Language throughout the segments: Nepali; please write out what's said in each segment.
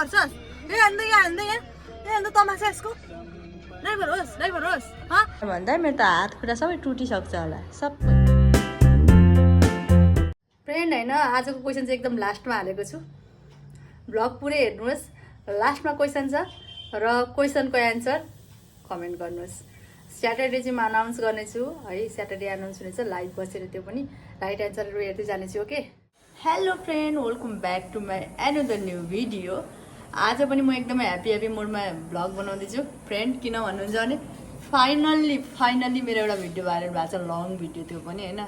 गर्छस् ए हान्दै यहाँ तमासा यसको ड्राइभर होस् भन्दा मेरो त हात खुट्टा सबै टुटिसक्छ होला सबै फ्रेन्ड होइन आजको क्वेसन चाहिँ एकदम लास्टमा हालेको छु ब्लग पुरै हेर्नुहोस् लास्टमा क्वेसन छ र क्वेसनको एन्सर कमेन्ट गर्नुहोस् स्याटरडे चाहिँ म अनाउन्स गर्नेछु है स्याटरडे अनाउन्स हुनेछ लाइभ बसेर त्यो पनि राइट एन्सरहरू हेर्दै जानेछु okay hello friend welcome back to my another new video आज पनि म एकदमै ह्याप्पी मुडमा भ्लग बनाउँदैछु फ्रेन्ड किन भन्नुहुन्छ भने फाइनल्ली मेरो एउटा भिडियो भाइरल भएको छ लङ भिडियो त्यो पनि होइन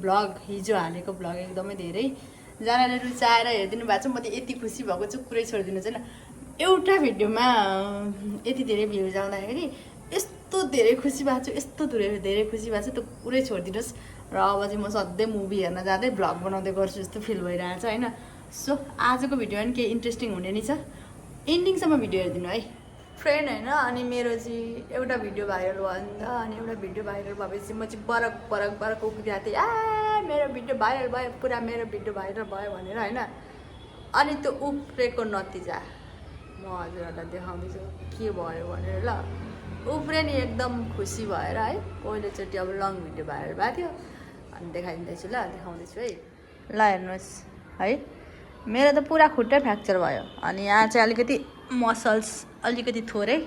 भ्लग हिजो हालेको भ्लग एकदमै धेरैजनाले रुचाएर हेरिदिनु भएको छ म त यति खुसी भएको छु कुरै छोडिदिनुहोस् होइन एउटा भिडियोमा यति धेरै भ्युज आउँदाखेरि यस्तो धेरै खुसी भएको छु यस्तो धेरै खुसी भएको छु त्यो पुरै छोडिदिनुहोस् र अब चाहिँ म सधैँ मुभी हेर्न जाँदै भ्लग बनाउँदै गर्छु जस्तो फिल भइरहेको छ होइन सो आजको भिडियो पनि केही इन्ट्रेस्टिङ हुने नि छ एन्डिङसम्म भिडियो हेरिदिनु है फ्रेन्ड होइन अनि मेरो चाहिँ एउटा भिडियो भाइरल भयो नि त अनि एउटा भिडियो भाइरल भएपछि म चाहिँ बरक उक्रिरहेको थिएँ मेरो भिडियो भाइरल भयो पुरा मेरो भिडियो भाइरल भयो भनेर होइन अनि त्यो उफ्रेको नतिजा म हजुरहरूलाई देखाउँदैछु के भयो भनेर ल उफ्रे नि एकदम खुसी भएर है पहिलोचोटि अब लङ भिडियो भाइरल भएको थियो अनि देखाइदिँदैछु ल देखाउँदैछु है ल हेर्नुहोस् है मेरो त पुरा खुट्टै फ्र्याक्चर भयो अनि यहाँ चाहिँ अलिकति मसल्स अलिकति थोरै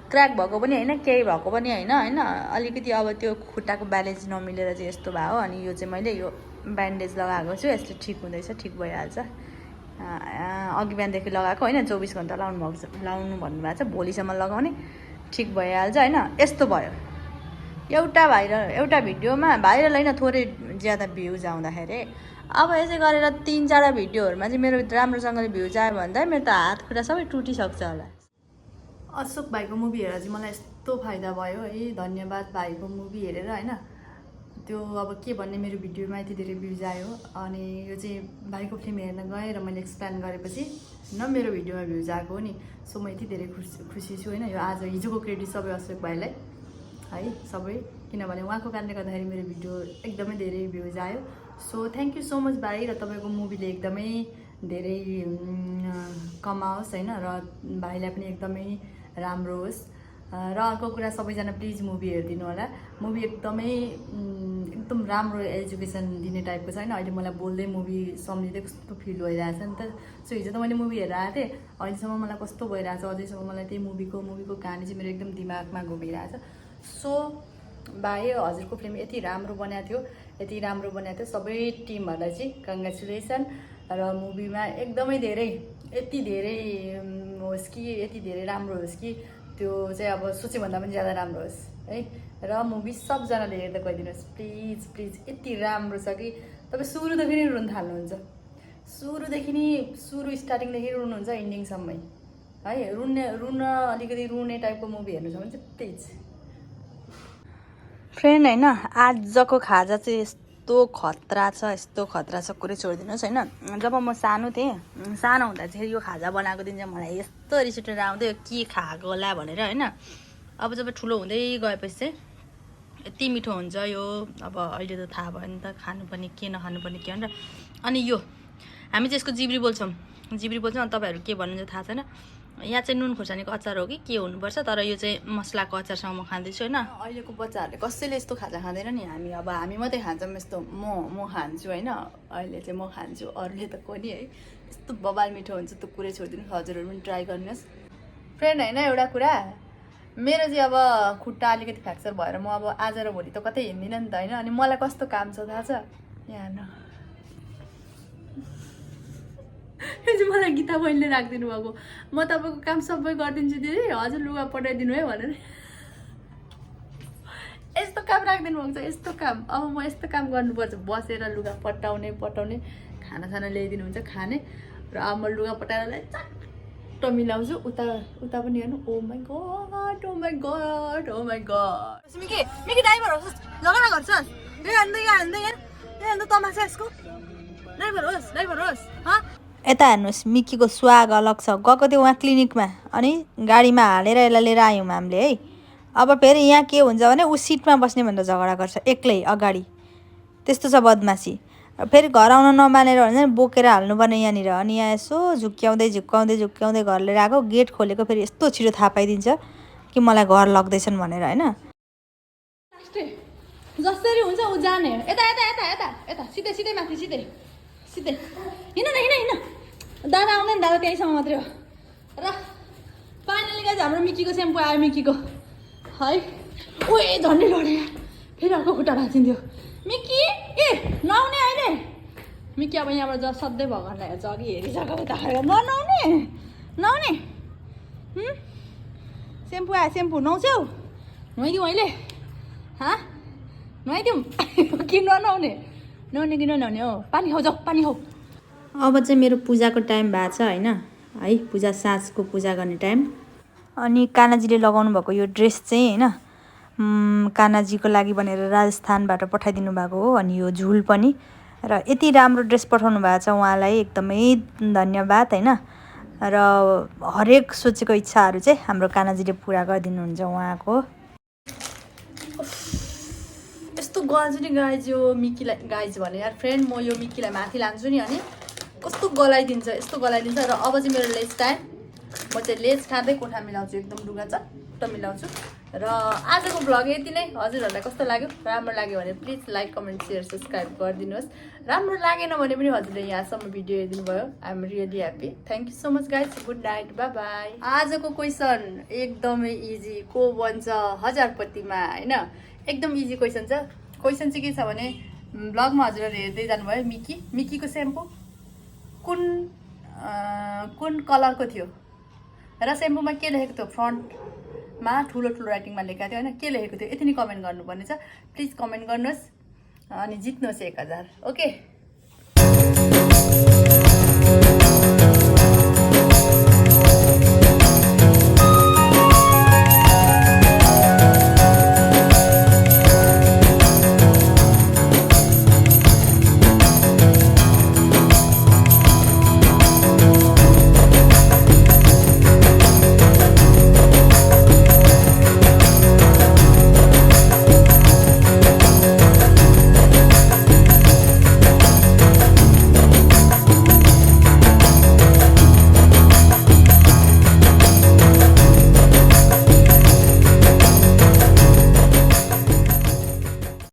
क्र्याक भएको पनि होइन केही भएको पनि होइन अलिकति अब त्यो खुट्टाको ब्यालेन्स नमिलेर चाहिँ यस्तो भयो अनि यो चाहिँ मैले यो ब्यान्डेज लगाएको छु यसले ठिक हुँदैछ ठिक भइहाल्छ अघि बिहानदेखि लगाएको होइन 24 घन्टा लाउनु भन्नुभएको छ भोलिसम्म लगाउने ठिक भइहाल्छ होइन यस्तो भयो एउटा भिडियोमा भाइरल होइन थोरै ज्यादा भ्युज आउँदाखेरि अब यसै गरेर 3-4 भिडियोहरूमा चाहिँ मेरो राम्रोसँगले भ्युज आयो भने त मेरो त हात खुट्टा सबै टुटिसक्छ होला अशोक भाइको मुभी हेरेर चाहिँ मलाई यस्तो फाइदा भयो है धन्यवाद भाइको मुभी हेरेर होइन त्यो अब के भन्ने मेरो भिडियोमा यति धेरै भ्युज आयो अनि यो चाहिँ भाइको फिल्म हेर्न गएँ र मैले एक्सप्लेन गरेपछि न मेरो भिडियोमा भ्युज आएको हो नि सो म यति धेरै खुसी छु होइन यो आज हिजोको क्रेडिट सबै अशोक भाइलाई है सबै किनभने उहाँको कारणले गर्दाखेरि मेरो भिडियो एकदमै धेरै भ्युज आयो so thank you so much भाइ र तपाईँको मुभीले एकदमै धेरै कमाओस् होइन र भाइलाई पनि एकदमै राम्रो होस् र अर्को कुरा सबैजना प्लिज मुभी हेरिदिनु होला मुभी एकदम राम्रो एजुकेसन दिने टाइपको छ होइन अहिले मलाई बोल्दै मुभी सम्झिँदै कस्तो फिल भइरहेछ नि त सो हिजो त मैले मुभी हेरेर आएको थिएँ अहिलेसम्म मलाई कस्तो भइरहेछ अझैसम्म मलाई त्यही मुभीको कहानी चाहिँ मेरो एकदम दिमागमा घुमिरहेछ सो भाइ हजुरको फिल्म यति राम्रो बनाएको थियो सबै टिमहरूलाई चाहिँ कङ्ग्रेचुलेसन र मुभीमा एकदमै धेरै यति धेरै राम्रो होस् कि त्यो चाहिँ अब सोचेभन्दा पनि ज्यादा राम्रो होस् है र मुभी सबजनाले हेर्दा गइदिनुहोस् प्लिज यति राम्रो छ कि तपाईँ सुरुदेखि नै रुन थाल्नुहुन्छ सुरु स्टार्टिङदेखि रुनुहुन्छ इन्डिङसम्मै है रुन अलिकति रुने टाइपको मुभी हेर्नु छ भने चाहिँ प्लिज फ्रेन्ड होइन आजको खाजा चाहिँ यस्तो खतरा छ कुरै छोडिदिनुहोस् होइन जब म सानो थिएँ सानो हुँदा चाहिँ यो खाजा बनाएको दिन चाहिँ मलाई यस्तो रिस उठेर आउँथ्यो के खाएको होला भनेर होइन अब जब ठुलो हुँदै गएपछि चाहिँ यति मिठो हुन्छ यो अब अहिले त थाहा भयो नि त खानुपर्ने के नखानुपर्ने के भनेर अनि यो हामी चाहिँ यसको जिब्री बोल्छौँ अनि तपाईँहरू के भन्नुहुन्छ थाहा छैन यहाँ चाहिँ नुन खोर्सानीको अचार हो कि के हुनुपर्छ तर यो चाहिँ मसलाको अचारसँग म खाँदैछु होइन अहिलेको बच्चाहरूले कसैले यस्तो खाजा खाँदैन नि हामी मात्रै खान्छौँ यस्तो म खान्छु होइन अहिले चाहिँ म खान्छु अरूले त कोनी है यस्तो बबाल मिठो हुन्छ त्यो कुरै छोडिदिनुहोस् हजुरहरू पनि ट्राई गर्नुहोस् फ्रेन्ड होइन एउटा कुरा मेरो चाहिँ अब खुट्टा अलिकति फ्र्याक्चर भएर म अब आज र भोलि त कतै हिँड्दिनँ नि त होइन अनि मलाई कस्तो काम छ थाहा छ यहाँ न यो चाहिँ मलाई गीता बहिनीले राखिदिनु भएको म तपाईँको काम सबै गरिदिन्छु दिदी हजुर लुगा पठाइदिनु है भनेर यस्तो काम राखिदिनु भएको छ यस्तो काम अब म यस्तो काम गर्नुपर्छ बसेर लुगा पटाउने खाना ल्याइदिनु हुन्छ खाने र अब म लुगा पटाएर चट्ट मिलाउँछु उता पनि हेर्नु ओ माई गड मिकी ड्राइभर होस् झगडा गर्छस् हान्दै तमासा यसको ड्राइभर होस् यता हेर्नुहोस् मिकीको स्वाग अलग छ गएको थियो उहाँ क्लिनिकमा अनि गाडीमा हालेर यसलाई लिएर आयौँ हामीले है अब फेरि यहाँ के हुन्छ भने ऊ सिटमा बस्ने भनेर झगडा गर्छ एक्लै अगाडि त्यस्तो छ बदमासी फेरि घर आउन नमानेर भने बोकेर हाल्नुपर्ने यहाँनिर। अनि यहाँ यसो झुक्क्याउँदै घर लिएर आएको। गेट खोलेको फेरि यस्तो छिटो थाहा पाइदिन्छ कि मलाई घर लग्दैछन् भनेर होइन। जसरी हुन्छ ऊ जाने यता यता यता यता यता सिधै सिधै माथि सिधै सिधै हिँड न हिँड हिँड। दादा आउँदैन, दादा त्यहीसँग मात्रै हो। र फाइनली गाइज हाम्रो मिक्कीको सेम्पू आयो मिक्कीको है। ओए झन्डै लड्यो फेरि अर्को खुट्टा भाँचिन्थ्यो। मिक्की ए नआउने अहिले मिक्की अब यहाँबाट सधैँ भगवान्लाई हेर्छ। अघि हेरिसक्यो उता नआउने नआउने। सेम्पू आयो सेम्पू नुहाउँछौ? नुहाइदिउँ अहिले हाँ नुहाइदिउँ कि ननुहाउने? नुहाउने कि ननुहाउने हो? पानी खाऊ जाऊ पानी खाऊ। अब चाहिँ मेरो पूजाको टाइम भएको छ होइन है। पूजा साँझको पूजा गर्ने टाइम। अनि कानाजीले लगाउनु भएको यो ड्रेस चाहिँ होइन कानाजीको लागि भनेर राजस्थानबाट पठाइदिनु भएको हो। अनि यो झुल पनि र यति राम्रो ड्रेस पठाउनु भएको छ उहाँलाई एकदमै धन्यवाद होइन। र हरेक सोचेको इच्छाहरू चाहिँ हाम्रो कानाजीले पुरा गरिदिनुहुन्छ उहाँको। यस्तो गल्छ नि गाइज यो मिक्कीलाई। गाइज भने यार फ्रेन्ड म यो मिक्कीलाई माथि लान्छु नि अनि कस्तो गलाइदिन्छ यस्तो गलाइदिन्छ। र अब चाहिँ मेरो लेस टाइम। म चाहिँ लेस खाँदै कोठा मिलाउँछु, एकदम लुगा चट्ट मिलाउँछु। र आजको भ्लग यति नै। हजुरहरूलाई कस्तो लाग्यो? राम्रो लाग्यो भने please like comment share subscribe गरिदिनुहोस्। राम्रो लागेन भने पनि हजुरले यहाँसम्म भिडियो हेरिदिनु भयो। I am really happy. Thank you so much guys. Good night bye bye. आजको क्वेसन एकदमै इजी। को बन्छ हजारपतिमा होइन? एकदम इजी क्वेसन छ। क्वेसन चाहिँ के छ भने ब्लगमा हजुरहरूले हेर्दै जानुभयो मिक्कीको सेम्पू कुन कलरको थियो र सेम्पूमा के लेखेको थियो? फ्रन्टमा ठुलो राइटिङमा लेखेको थियो होइन? के लेखेको थियो यति नै कमेन्ट गर्नुपर्ने छ। प्लिज कमेन्ट गर्नुहोस् अनि जित्नुहोस् 1000। ओके।